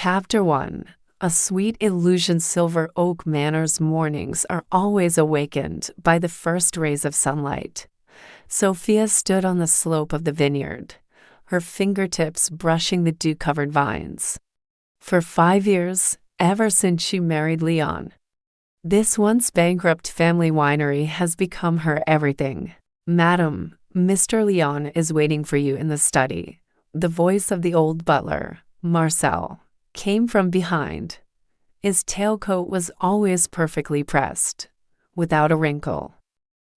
Chapter 1. A sweet illusion. Silver Oak Manor's mornings are always awakened by the first rays of sunlight. Sophia stood on the slope of the vineyard, her fingertips brushing the dew-covered vines. For 5 years, ever since she married Leon, this once bankrupt family winery has become her everything. "Madam, Mr. Leon is waiting for you in the study." The voice of the old butler, Marcel, came from behind. His tailcoat was always perfectly pressed, without a wrinkle.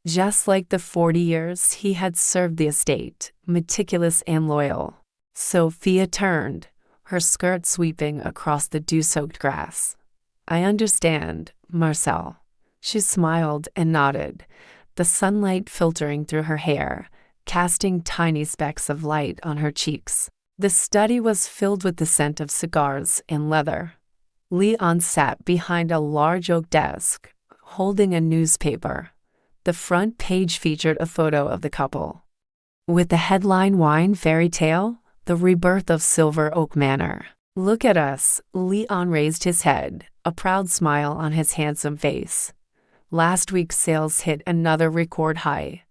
Just like the 40 years he had served the estate, meticulous and loyal. Sophia turned, her skirt sweeping across the dew-soaked grass. "I understand, Marcel." She smiled and nodded, the sunlight filtering through her hair, casting tiny specks of light on her cheeks. The study was filled with the scent of cigars and leather. Leon sat behind a large oak desk, holding a newspaper. The front page featured a photo of the couple, with the headline "Wine Fairy Tale: The Rebirth of Silver Oak Manor." "Look at us." Leon raised his head, a proud smile on his handsome face. "Last week's sales hit another record high.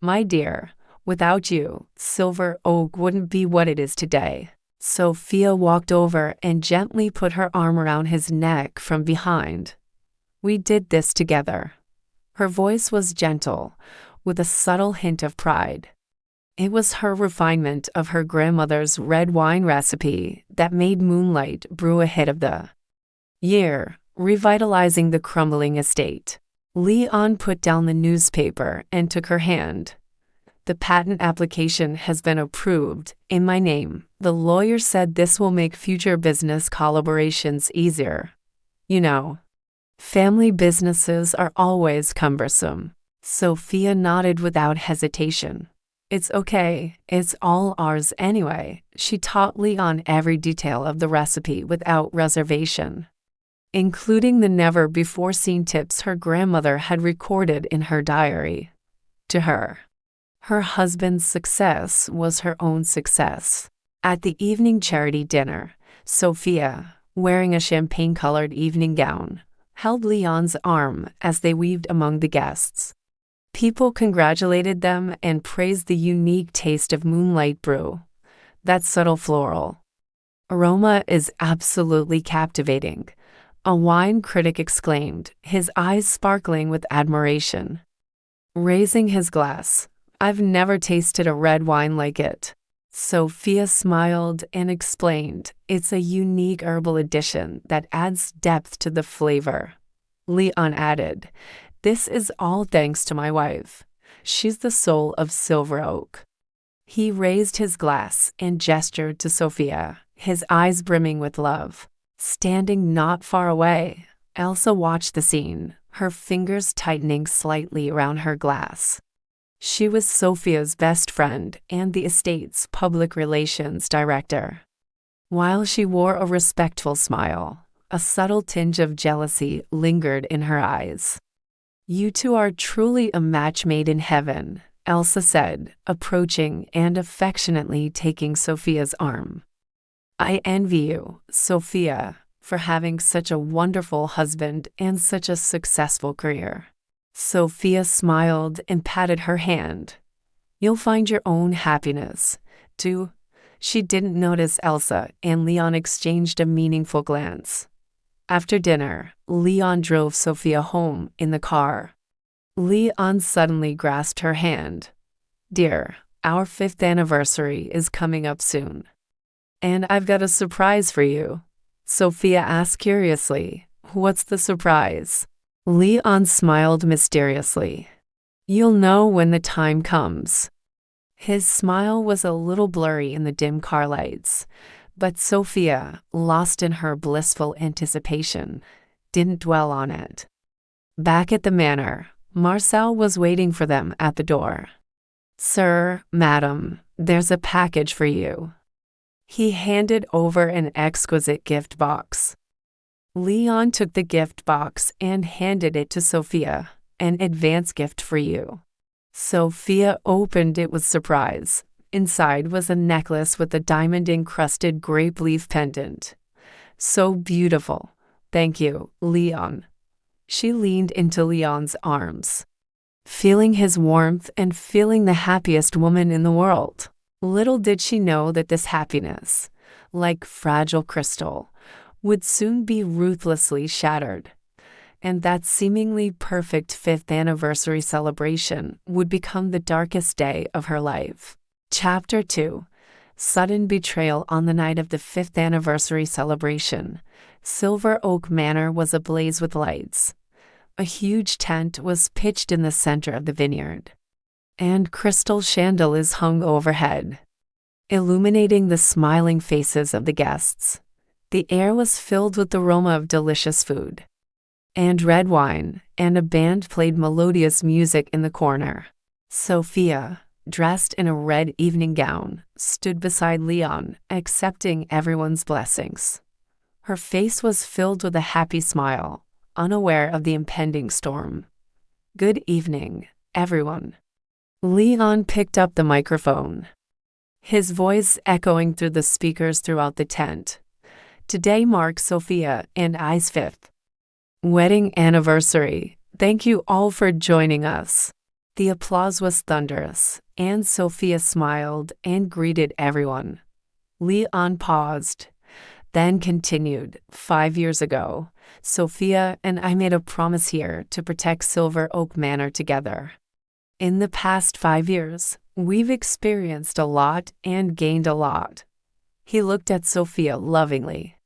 My dear, without you, Silver Oak wouldn't be what it is today." Sophia walked over and gently put her arm around his neck from behind. "We did this together." Her voice was gentle, with a subtle hint of pride. It was her refinement of her grandmother's red wine recipe that made Moonlight Brew a hit of the year, revitalizing the crumbling estate. Leon put down the newspaper and took her hand. "The patent application has been approved in my name. The lawyer said this will make future business collaborations easier. You know, family businesses are always cumbersome." Sophia nodded without hesitation. "It's okay, it's all ours anyway." She taught Leon every detail of the recipe without reservation, including the never-before-seen tips her grandmother had recorded in her diary. To her, her husband's success was her own success. At the evening charity dinner, Sophia, wearing a champagne-colored evening gown, held Leon's arm as they weaved among the guests. People congratulated them and praised the unique taste of Moonlight Brew. "That subtle floral aroma is absolutely captivating," a wine critic exclaimed, his eyes sparkling with admiration. Raising his glass, "I've never tasted a red wine like it." Sophia smiled and explained, "It's a unique herbal addition that adds depth to the flavor." Leon added, "This is all thanks to my wife. She's the soul of Silver Oak." He raised his glass and gestured to Sophia, his eyes brimming with love. Standing not far away, Elsa watched the scene, her fingers tightening slightly around her glass. She was Sophia's best friend and the estate's public relations director. While she wore a respectful smile, a subtle tinge of jealousy lingered in her eyes. "You two are truly a match made in heaven," Elsa said, approaching and affectionately taking Sophia's arm. "I envy you, Sophia, for having such a wonderful husband and such a successful career." Sophia smiled and patted her hand. "You'll find your own happiness, too." She didn't notice Elsa and Leon exchanged a meaningful glance. After dinner, Leon drove Sophia home in the car. Leon suddenly grasped her hand. "Dear, our 5th anniversary is coming up soon. And I've got a surprise for you." Sophia asked curiously, "What's the surprise?" Leon smiled mysteriously. "You'll know when the time comes." His smile was a little blurry in the dim car lights, but Sophia, lost in her blissful anticipation, didn't dwell on it. Back at the manor, Marcel was waiting for them at the door. "Sir, madam, there's a package for you." He handed over an exquisite gift box. Leon took the gift box and handed it to Sophia. "An advance gift for you." Sophia opened it with surprise. Inside was a necklace with a diamond-encrusted grape leaf pendant. So beautiful. Thank you, Leon. She leaned into Leon's arms, feeling his warmth and feeling the happiest woman in the world. Little did she know that this happiness, like fragile crystal, would soon be ruthlessly shattered, and that seemingly perfect fifth anniversary celebration would become the darkest day of her life. Chapter 2. Sudden betrayal. On the night of the fifth anniversary celebration, Silver Oak Manor was ablaze with lights. A huge tent was pitched in the center of the vineyard, and crystal chandeliers hung overhead, illuminating the smiling faces of the guests. The air was filled with the aroma of delicious food and red wine, and a band played melodious music in the corner. Sophia, dressed in a red evening gown, stood beside Leon, accepting everyone's blessings. Her face was filled with a happy smile, unaware of the impending storm. "Good evening, everyone." Leon picked up the microphone, his voice echoing through the speakers throughout the tent. "Today marks Sophia and I's fifth wedding anniversary. Thank you all for joining us." The applause was thunderous, and Sophia smiled and greeted everyone. Leon paused, then continued. "5 years ago, Sophia and I made a promise here to protect Silver Oak Manor together. In the past 5 years, we've experienced a lot and gained a lot." He looked at Sophia lovingly.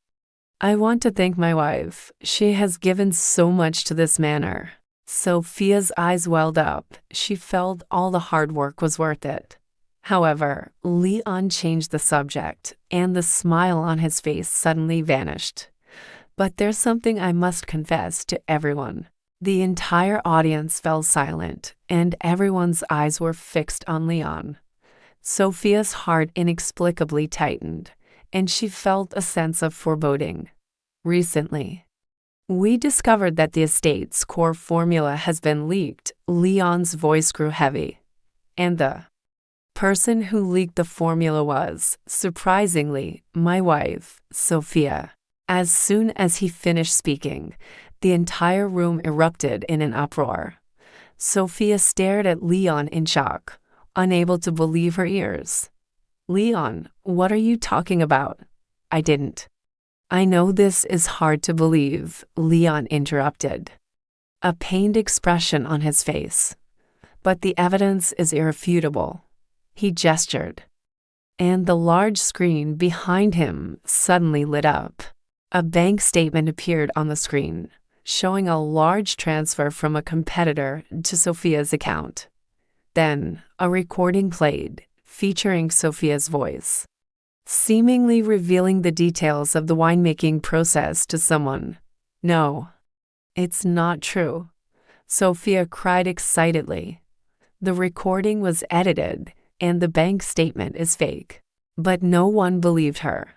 "I want to thank my wife. She has given so much to this manor." Sophia's eyes welled up. She felt all the hard work was worth it. However, Leon changed the subject, and the smile on his face suddenly vanished. "But there's something I must confess to everyone." The entire audience fell silent, and everyone's eyes were fixed on Leon. Sophia's heart inexplicably tightened, and she felt a sense of foreboding. "Recently, we discovered that the estate's core formula has been leaked." Leon's voice grew heavy. "And the person who leaked the formula was, surprisingly, my wife, Sophia." As soon as he finished speaking, the entire room erupted in an uproar. Sophia stared at Leon in shock, unable to believe her ears. "Leon, what are you talking about?" "I didn't." "I know this is hard to believe," Leon interrupted, a pained expression on his face. "But the evidence is irrefutable." He gestured, and the large screen behind him suddenly lit up. A bank statement appeared on the screen, showing a large transfer from a competitor to Sophia's account. Then, a recording played, featuring Sophia's voice, seemingly revealing the details of the winemaking process to someone. "No, it's not true," Sophia cried excitedly. "The recording was edited, and the bank statement is fake." But no one believed her.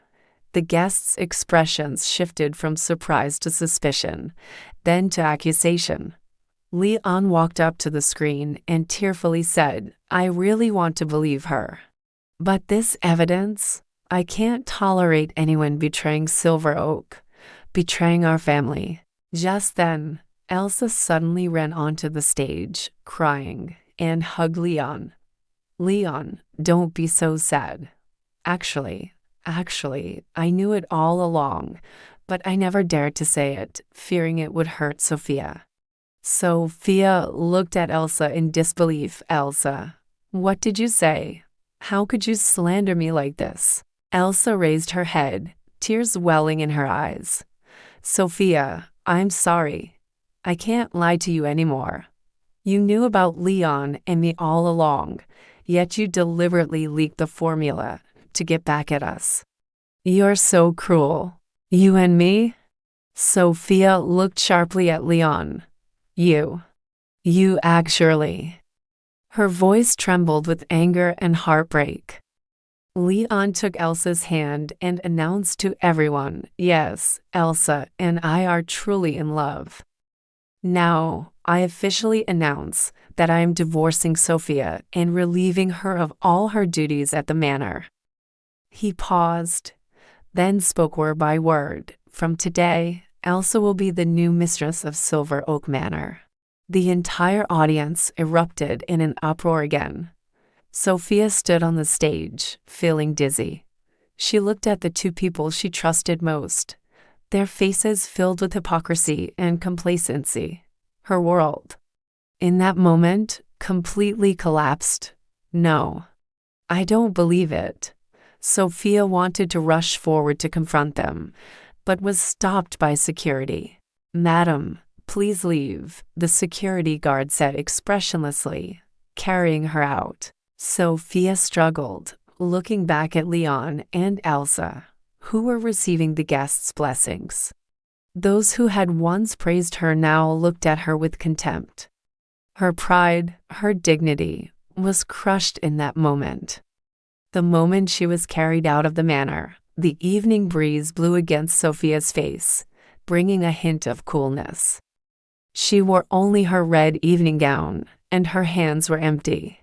The guests' expressions shifted from surprise to suspicion, then to accusation. Leon walked up to the screen and tearfully said, "I really want to believe her. But this evidence? I can't tolerate anyone betraying Silver Oak, betraying our family." Just then, Elsa suddenly ran onto the stage, crying, and hugged Leon. "Leon, don't be so sad. Actually, I knew it all along, but I never dared to say it, fearing it would hurt Sophia." Sophia looked at Elsa in disbelief. "Elsa, what did you say? How could you slander me like this?" Elsa raised her head, tears welling in her eyes. "Sophia, I'm sorry. I can't lie to you anymore. You knew about Leon and me all along, yet you deliberately leaked the formula to get back at us. You're so cruel." "You and me?" Sophia looked sharply at Leon. You actually." Her voice trembled with anger and heartbreak. Leon took Elsa's hand and announced to everyone, "Yes, Elsa and I are truly in love. Now, I officially announce that I am divorcing Sophia and relieving her of all her duties at the manor." He paused, then spoke word by word, From today, Elsa will be the new mistress of Silver Oak Manor. The entire audience erupted in an uproar again. Sophia stood on the stage, feeling dizzy. She looked at the two people she trusted most, their faces filled with hypocrisy and complacency. Her world, in that moment, completely collapsed. No, I don't believe it. Sophia wanted to rush forward to confront them, but was stopped by security. "Madam, please leave," the security guard said expressionlessly, carrying her out. Sophia struggled, looking back at Leon and Elsa, who were receiving the guests' blessings. Those who had once praised her now looked at her with contempt. Her pride, her dignity, was crushed in that moment. The moment she was carried out of the manor, the evening breeze blew against Sophia's face, bringing a hint of coolness. She wore only her red evening gown, and her hands were empty.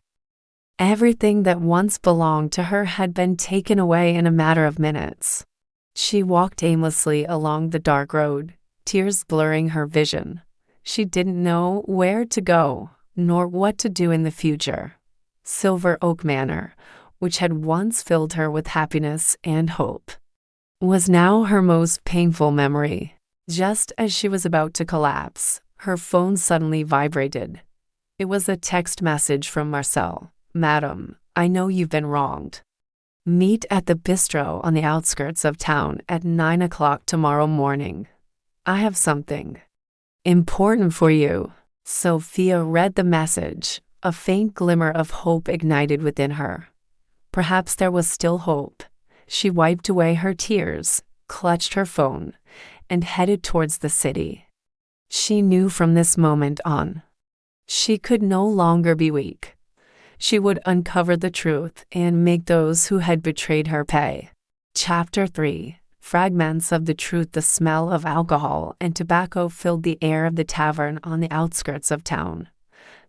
Everything that once belonged to her had been taken away in a matter of minutes. She walked aimlessly along the dark road, tears blurring her vision. She didn't know where to go, nor what to do in the future. Silver Oak Manor, which had once filled her with happiness and hope, was now her most painful memory. Just as she was about to collapse, her phone suddenly vibrated. It was a text message from Marcel. "Madam, I know you've been wronged. Meet at the bistro on the outskirts of town at 9 o'clock tomorrow morning. I have something important for you." Sophia read the message. A faint glimmer of hope ignited within her. Perhaps there was still hope. She wiped away her tears, clutched her phone, and headed towards the city. She knew from this moment on, she could no longer be weak. She would uncover the truth and make those who had betrayed her pay. Chapter 3. Fragments of the truth. The smell of alcohol and tobacco filled the air of the tavern on the outskirts of town.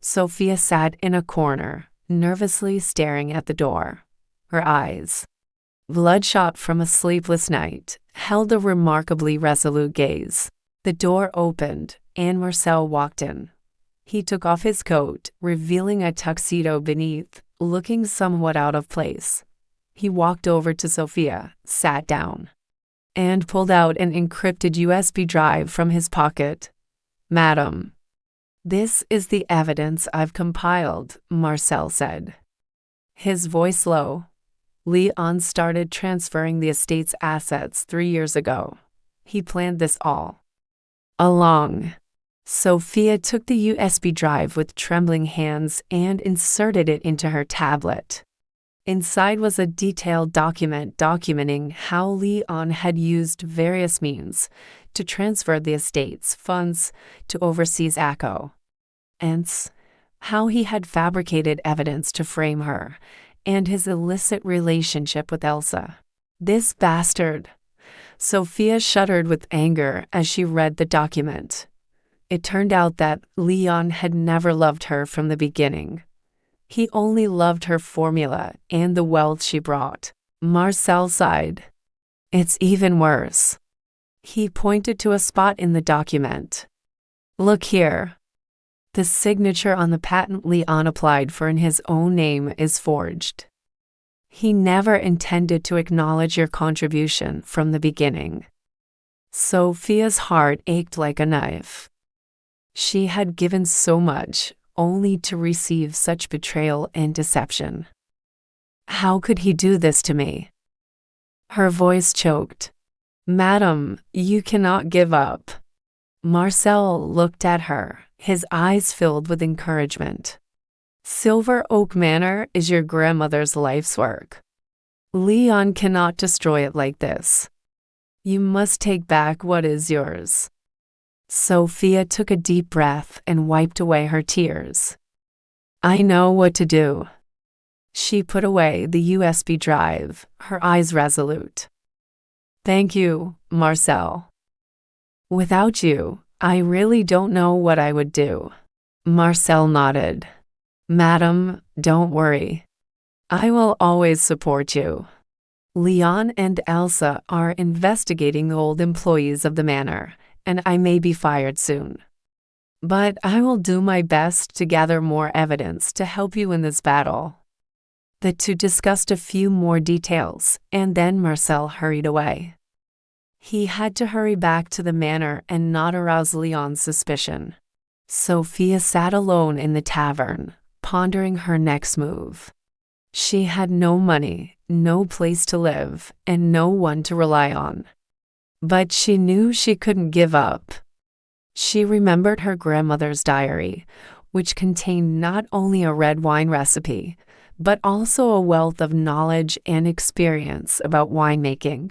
Sophia sat in a corner, nervously staring at the door. Her eyes, bloodshot from a sleepless night, held a remarkably resolute gaze. The door opened, and Marcel walked in. He took off his coat, revealing a tuxedo beneath, looking somewhat out of place. He walked over to Sophia, sat down, and pulled out an encrypted USB drive from his pocket. "Madam, this is the evidence I've compiled," Marcel said, his voice low. "Leon started transferring the estate's assets 3 years ago. He planned this all along." Sophia took the USB drive with trembling hands and inserted it into her tablet. Inside was a detailed document documenting how Leon had used various means to transfer the estate's funds to overseas ACO. Hence, how he had fabricated evidence to frame her, and his illicit relationship with Elsa. This bastard! Sophia shuddered with anger as she read the document. It turned out that Leon had never loved her from the beginning. He only loved her formula and the wealth she brought. Marcel sighed. "It's even worse." He pointed to a spot in the document. "Look here. The signature on the patent Leon applied for in his own name is forged. He never intended to acknowledge your contribution from the beginning." Sophia's heart ached like a knife. She had given so much, only to receive such betrayal and deception. "How could he do this to me?" Her voice choked. "Madam, you cannot give up." Marcel looked at her, his eyes filled with encouragement. "Silver Oak Manor is your grandmother's life's work. Leon cannot destroy it like this. You must take back what is yours." Sophia took a deep breath and wiped away her tears. "I know what to do." She put away the USB drive, her eyes resolute. "Thank you, Marcel. Without you, I really don't know what I would do." Marcel nodded. "Madam, don't worry. I will always support you." Leon and Elsa are investigating the old employees of the manor, and I may be fired soon. But I will do my best to gather more evidence to help you in this battle." The two discussed a few more details, and then Marcel hurried away. He had to hurry back to the manor and not arouse Leon's suspicion. Sophia sat alone in the tavern, pondering her next move. She had no money, no place to live, and no one to rely on. But she knew she couldn't give up. She remembered her grandmother's diary, which contained not only a red wine recipe, but also a wealth of knowledge and experience about winemaking.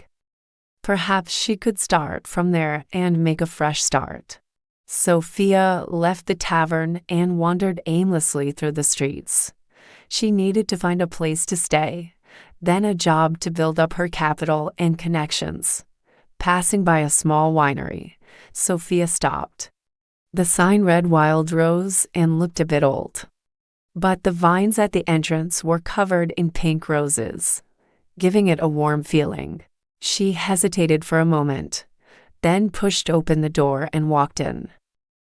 Perhaps she could start from there and make a fresh start. Sophia left the tavern and wandered aimlessly through the streets. She needed to find a place to stay, then a job to build up her capital and connections. Passing by a small winery, Sophia stopped. The sign read Wild Rose and looked a bit old. But the vines at the entrance were covered in pink roses, giving it a warm feeling. She hesitated for a moment, then pushed open the door and walked in.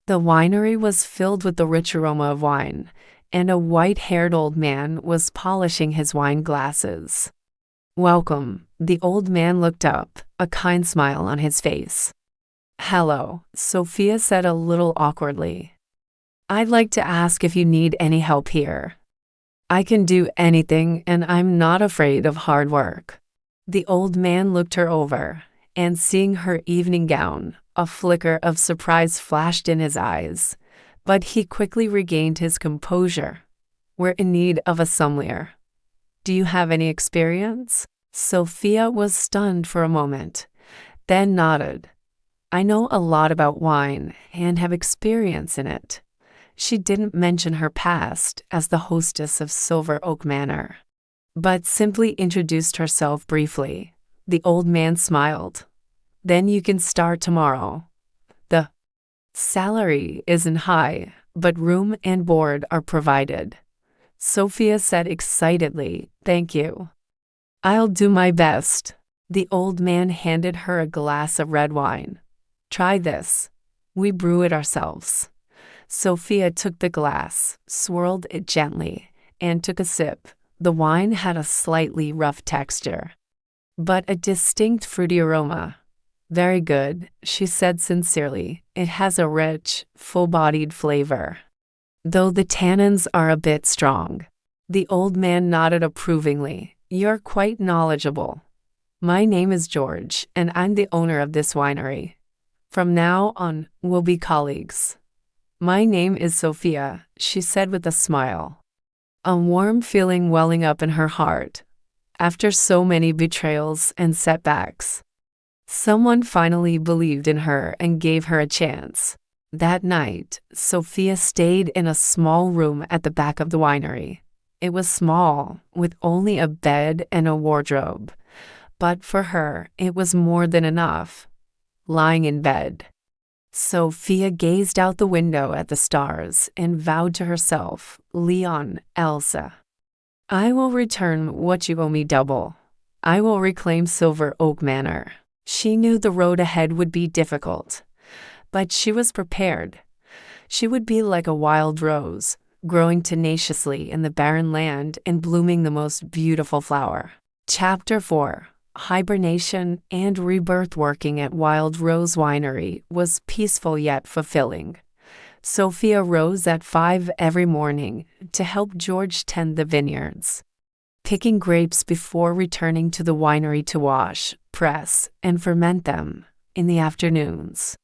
The winery was filled with the rich aroma of wine, and a white-haired old man was polishing his wine glasses. "Welcome." The old man looked up, a kind smile on his face. "Hello," Sophia said a little awkwardly. "I'd like to ask if you need any help here." "I can do anything, and I'm not afraid of hard work." The old man looked her over, and seeing her evening gown, a flicker of surprise flashed in his eyes, but he quickly regained his composure. "We're in need of a sommelier. Do you have any experience?" Sophia was stunned for a moment, then nodded. "I know a lot about wine and have experience in it." She didn't mention her past as the hostess of Silver Oak Manor, but simply introduced herself briefly. The old man smiled. "Then you can start tomorrow. The salary isn't high, but room and board are provided." Sophia said excitedly, "Thank you. I'll do my best." The old man handed her a glass of red wine. "Try this. We brew it ourselves." Sophia took the glass, swirled it gently, and took a sip. The wine had a slightly rough texture, but a distinct fruity aroma. "Very good," she said sincerely. "It has a rich, full-bodied flavor, though the tannins are a bit strong." The old man nodded approvingly. "You're quite knowledgeable. My name is George, and I'm the owner of this winery. From now on, we'll be colleagues." "My name is Sophia," she said with a smile, a warm feeling welling up in her heart. After so many betrayals and setbacks, someone finally believed in her and gave her a chance. That night, Sophia stayed in a small room at the back of the winery. It was small, with only a bed and a wardrobe, but for her, it was more than enough. Lying in bed, Sophia gazed out the window at the stars and vowed to herself, "Leon, Elsa, I will return what you owe me double. I will reclaim Silver Oak Manor." She knew the road ahead would be difficult, but she was prepared. She would be like a wild rose, growing tenaciously in the barren land and blooming the most beautiful flower. Chapter 4. Hibernation and rebirth. Working at Wild Rose Winery was peaceful yet fulfilling. Sophia rose at 5 every morning to help George tend the vineyards, picking grapes before returning to the winery to wash, press, and ferment them in the afternoons.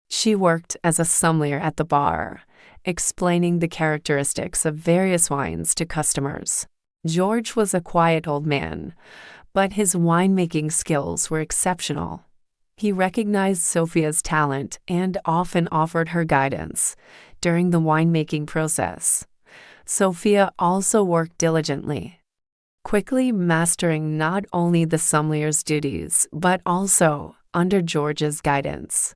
She worked as a sommelier at the bar, explaining the characteristics of various wines to customers. George was a quiet old man, but his winemaking skills were exceptional. He recognized Sophia's talent and often offered her guidance during the winemaking process. Sophia also worked diligently, quickly mastering not only the sommelier's duties but also under George's guidance,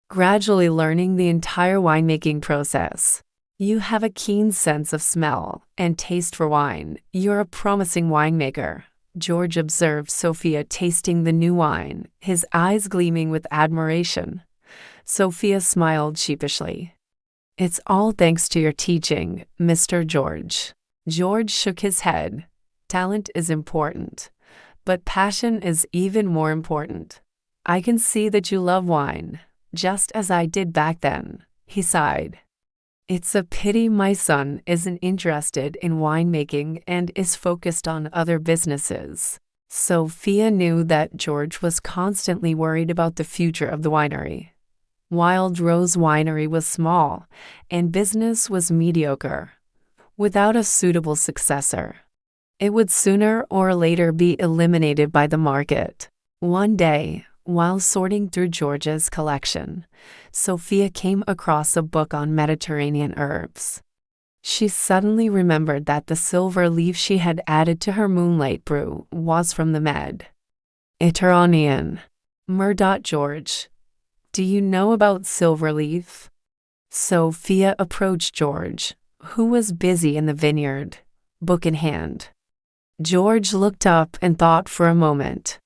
gradually learning the entire winemaking process. You have a keen sense of smell and taste for wine. You're a promising winemaker, George observed Sophia tasting the new wine, his eyes gleaming with admiration. Sophia smiled sheepishly. "It's all thanks to your teaching, Mr. George." George shook his head. "Talent is important, but passion is even more important. I can see that you love wine, just as I did back then," he sighed. "It's a pity my son isn't interested in winemaking and is focused on other businesses." Sophia knew that George was constantly worried about the future of the winery. Wild Rose Winery was small, and business was mediocre. Without a suitable successor, it would sooner or later be eliminated by the market. One day, while sorting through George's collection, Sophia came across a book on Mediterranean herbs. She suddenly remembered that the silver leaf she had added to her moonlight brew was from the Mediterranean. George, do you know about silver leaf?" Sophia approached George, who was busy in the vineyard, book in hand. George looked up and thought for a moment.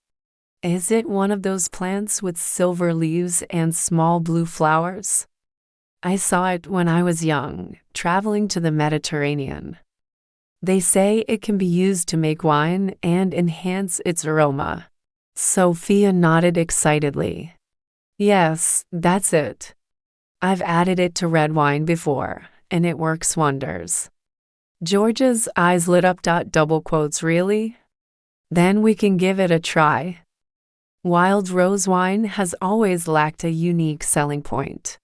"Is it one of those plants with silver leaves and small blue flowers? I saw it when I was young, traveling to the Mediterranean. They say it can be used to make wine and enhance its aroma." Sophia nodded excitedly. "Yes, that's it. I've added it to red wine before, and it works wonders." George's eyes lit up. "Really? Then we can give it a try." Wild Rose wine has always lacked a unique selling point.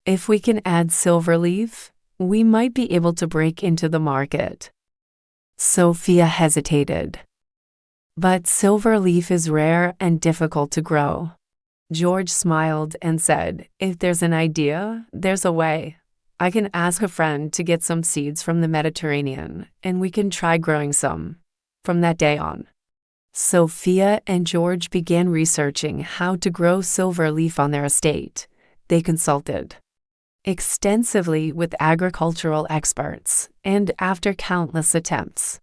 If we can add silver leaf, we might be able to break into the market. Sophia hesitated. "But silver leaf is rare and difficult to grow." George smiled and said, "If there's an idea, there's a way. I can ask a friend to get some seeds from the Mediterranean, and we can try growing some." From that day on, Sophia and George began researching how to grow silver leaf on their estate. They consulted extensively with agricultural experts, and after countless attempts,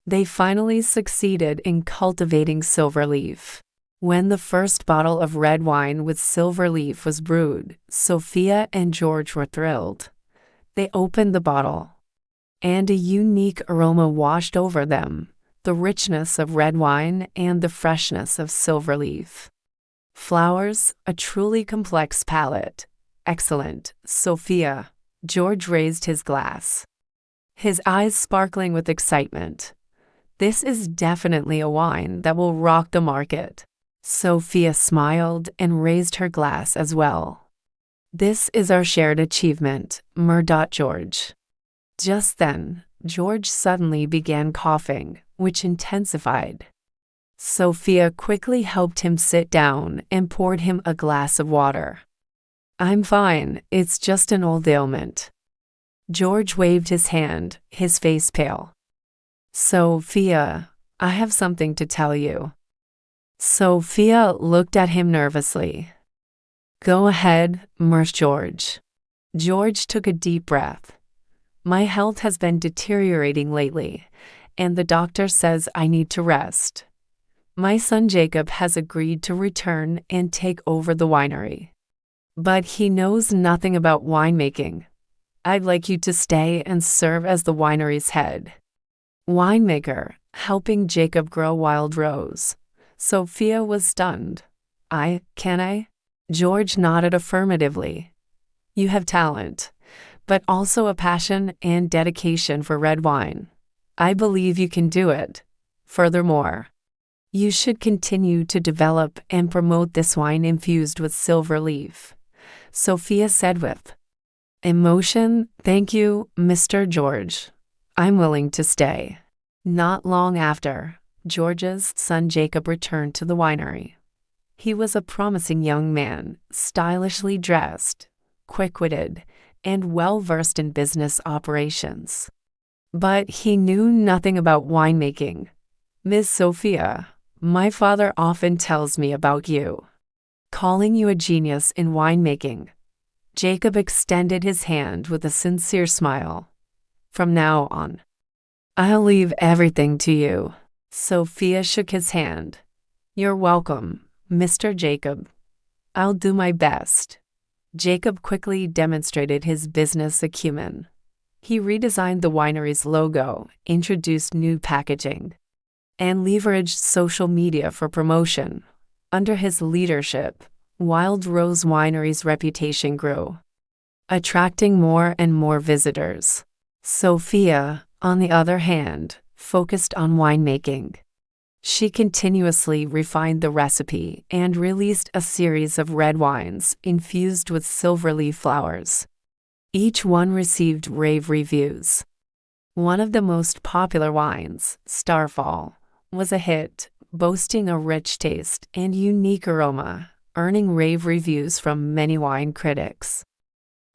they finally succeeded in cultivating silver leaf. When the first bottle of red wine with silver leaf was brewed, Sophia and George were thrilled. They opened the bottle, and a unique aroma washed over them, the richness of red wine and the freshness of silver leaf. Flowers, a truly complex palette. Excellent, Sophia. George raised his glass, his eyes sparkling with excitement. This is definitely a wine that will rock the market. Sophia smiled and raised her glass as well. This is our shared achievement, George. Just then, George suddenly began coughing, which intensified. Sophia quickly helped him sit down and poured him a glass of water. I'm fine, it's just an old ailment. George waved his hand, his face pale. Sophia, I have something to tell you. Sophia looked at him nervously. Go ahead, George. George took a deep breath. My health has been deteriorating lately, and the doctor says I need to rest. My son Jacob has agreed to return and take over the winery. But he knows nothing about winemaking. I'd like you to stay and serve as the winery's head winemaker, helping Jacob grow Wild Rose. Sophia was stunned. Can I? George nodded affirmatively. You have talent, but also a passion and dedication for red wine. I believe you can do it. Furthermore, you should continue to develop and promote this wine infused with silver leaf. Sophia said with emotion, Thank you, Mr. George. I'm willing to stay. Not long after, George's son Jacob returned to the winery. He was a promising young man, stylishly dressed, quick-witted, and well-versed in business operations. But he knew nothing about winemaking. Miss Sophia, my father often tells me about you, calling you a genius in winemaking. Jacob extended his hand with a sincere smile. From now on, I'll leave everything to you. Sophia shook his hand. You're welcome, Mr. Jacob. I'll do my best. Jacob quickly demonstrated his business acumen. He redesigned the winery's logo, introduced new packaging, and leveraged social media for promotion. Under his leadership, Wild Rose Winery's reputation grew, attracting more and more visitors. Sophia, on the other hand, focused on winemaking. She continuously refined the recipe and released a series of red wines infused with silverleaf flowers. Each one received rave reviews. One of the most popular wines, Starfall, was a hit, boasting a rich taste and unique aroma, earning rave reviews from many wine critics.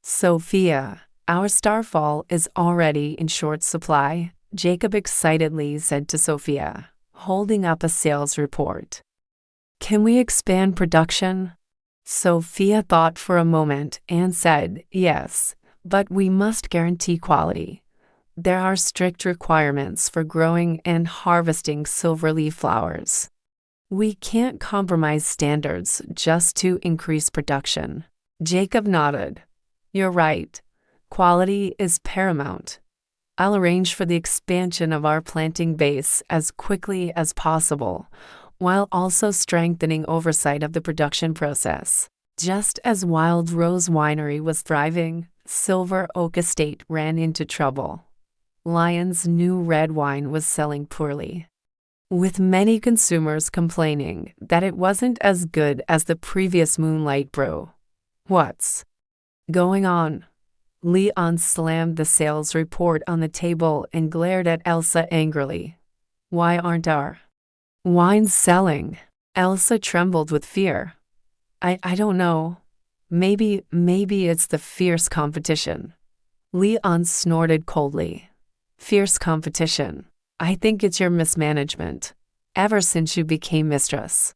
Sophia, our Starfall is already in short supply, Jacob excitedly said to Sophia, holding up a sales report. Can we expand production? Sophia thought for a moment and said, yes, but we must guarantee quality. There are strict requirements for growing and harvesting silverleaf flowers. We can't compromise standards just to increase production. Jacob nodded. You're right. Quality is paramount. I'll arrange for the expansion of our planting base as quickly as possible, while also strengthening oversight of the production process. Just as Wild Rose Winery was thriving, Silver Oak Estate ran into trouble. Lyon's new red wine was selling poorly, with many consumers complaining that it wasn't as good as the previous Moonlight brew. What's going on? Leon slammed the sales report on the table and glared at Elsa angrily. Why aren't our wines selling? Elsa trembled with fear. I don't know. Maybe it's the fierce competition. Leon snorted coldly. Fierce competition. I think it's your mismanagement. Ever since you became mistress,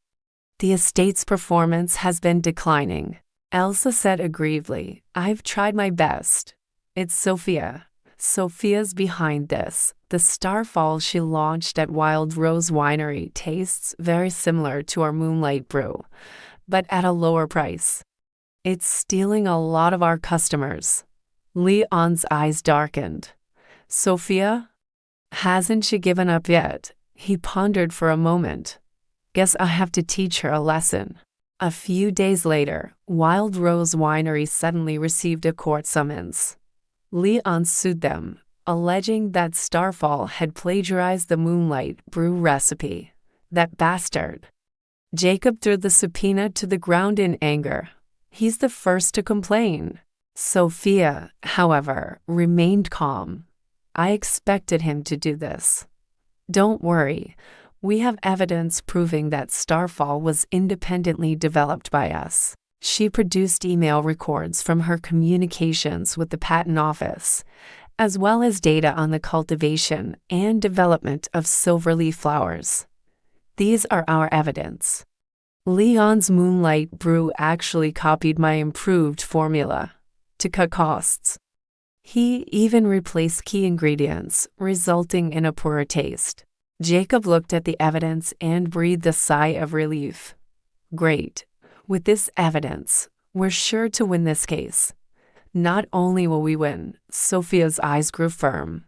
the estate's performance has been declining. Elsa said aggrievedly, I've tried my best. It's Sophia. Sophia's behind this. The Starfall she launched at Wild Rose Winery tastes very similar to our Moonlight brew, but at a lower price. It's stealing a lot of our customers. Leon's eyes darkened. Sophia? Hasn't she given up yet? He pondered for a moment. Guess I have to teach her a lesson. A few days later, Wild Rose Winery suddenly received a court summons. Leon sued them, alleging that Starfall had plagiarized the Moonlight brew recipe. That bastard. Jacob threw the subpoena to the ground in anger. He's the first to complain. Sophia, however, remained calm. I expected him to do this. Don't worry. We have evidence proving that Starfall was independently developed by us. She produced email records from her communications with the patent office, as well as data on the cultivation and development of silverleaf flowers. These are our evidence. Leon's Moonlight brew actually copied my improved formula to cut costs. He even replaced key ingredients, resulting in a poorer taste. Jacob looked at the evidence and breathed a sigh of relief. Great. With this evidence, we're sure to win this case. Not only will we win, Sophia's eyes grew firm.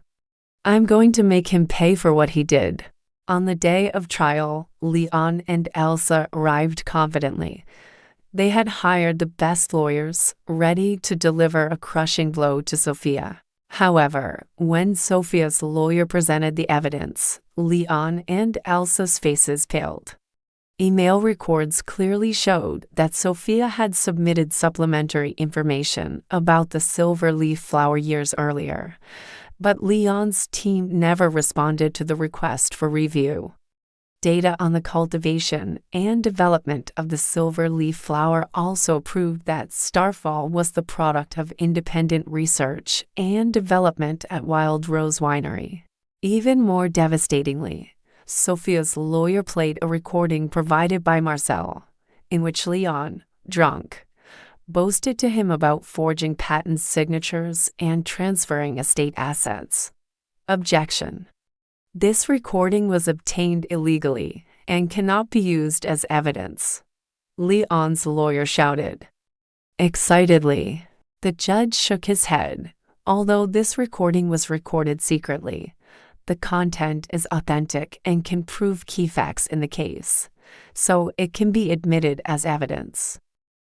I'm going to make him pay for what he did. On the day of trial, Leon and Elsa arrived confidently. They had hired the best lawyers, ready to deliver a crushing blow to Sophia. However, when Sophia's lawyer presented the evidence, Leon and Elsa's faces paled. Email records clearly showed that Sophia had submitted supplementary information about the silverleaf flower years earlier, but Leon's team never responded to the request for review. Data on the cultivation and development of the silverleaf flower also proved that Starfall was the product of independent research and development at Wild Rose Winery. Even more devastatingly, Sophia's lawyer played a recording provided by Marcel, in which Leon, drunk, boasted to him about forging patent signatures and transferring estate assets. Objection. This recording was obtained illegally and cannot be used as evidence, Leon's lawyer shouted. Excitedly, the judge shook his head. Although this recording was recorded secretly, the content is authentic and can prove key facts in the case, so it can be admitted as evidence.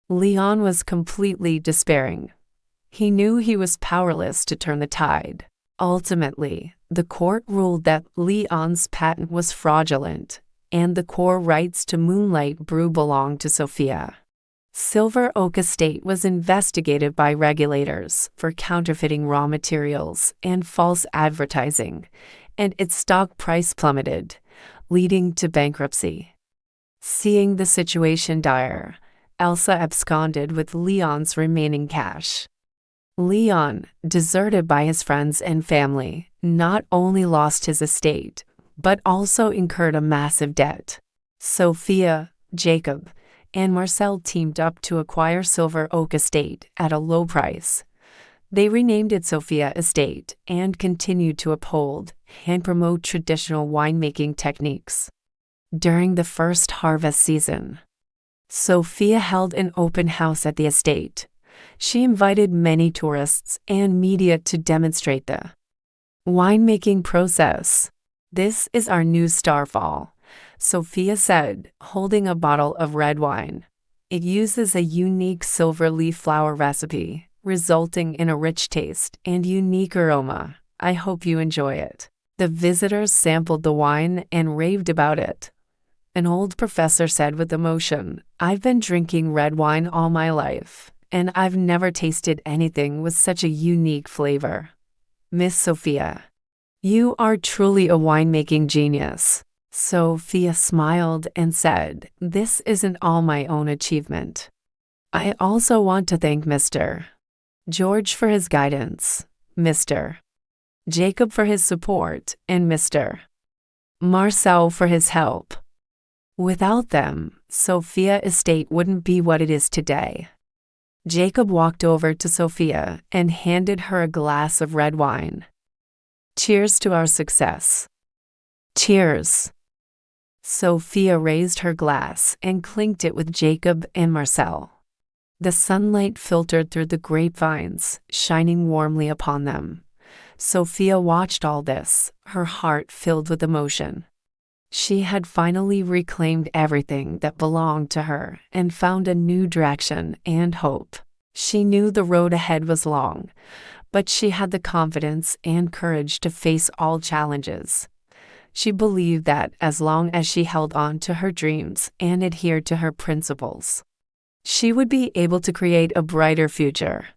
Leon was completely despairing. He knew he was powerless to turn the tide. Ultimately, the court ruled that Leon's patent was fraudulent, and the core rights to Moonlight Brew belonged to Sophia. Silver Oak Estate was investigated by regulators for counterfeiting raw materials and false advertising, and its stock price plummeted, leading to bankruptcy. Seeing the situation dire, Elsa absconded with Leon's remaining cash. Leon, deserted by his friends and family, not only lost his estate, but also incurred a massive debt. Sophia, Jacob, and Marcel teamed up to acquire Silver Oak Estate at a low price. They renamed it Sophia Estate and continued to uphold and promote traditional winemaking techniques. During the first harvest season, Sophia held an open house at the estate. She invited many tourists and media to demonstrate the winemaking process. This is our new starfall, Sophia said, holding a bottle of red wine. It uses a unique silver leaf flower recipe, resulting in a rich taste and unique aroma. I hope you enjoy it. The visitors sampled the wine and raved about it. An old professor said with emotion, "I've been drinking red wine all my life, and I've never tasted anything with such a unique flavor. Miss Sophia, you are truly a winemaking genius." Sophia smiled and said, "This isn't all my own achievement. I also want to thank Mr. George for his guidance, Mr. Jacob for his support, and Mr. Marcel for his help. Without them, Sophia Estate wouldn't be what it is today." Jacob walked over to Sophia and handed her a glass of red wine. "Cheers to our success." "Cheers." Sophia raised her glass and clinked it with Jacob and Marcel. The sunlight filtered through the grapevines, shining warmly upon them. Sophia watched all this, her heart filled with emotion. She had finally reclaimed everything that belonged to her and found a new direction and hope. She knew the road ahead was long, but she had the confidence and courage to face all challenges. She believed that as long as she held on to her dreams and adhered to her principles, she would be able to create a brighter future.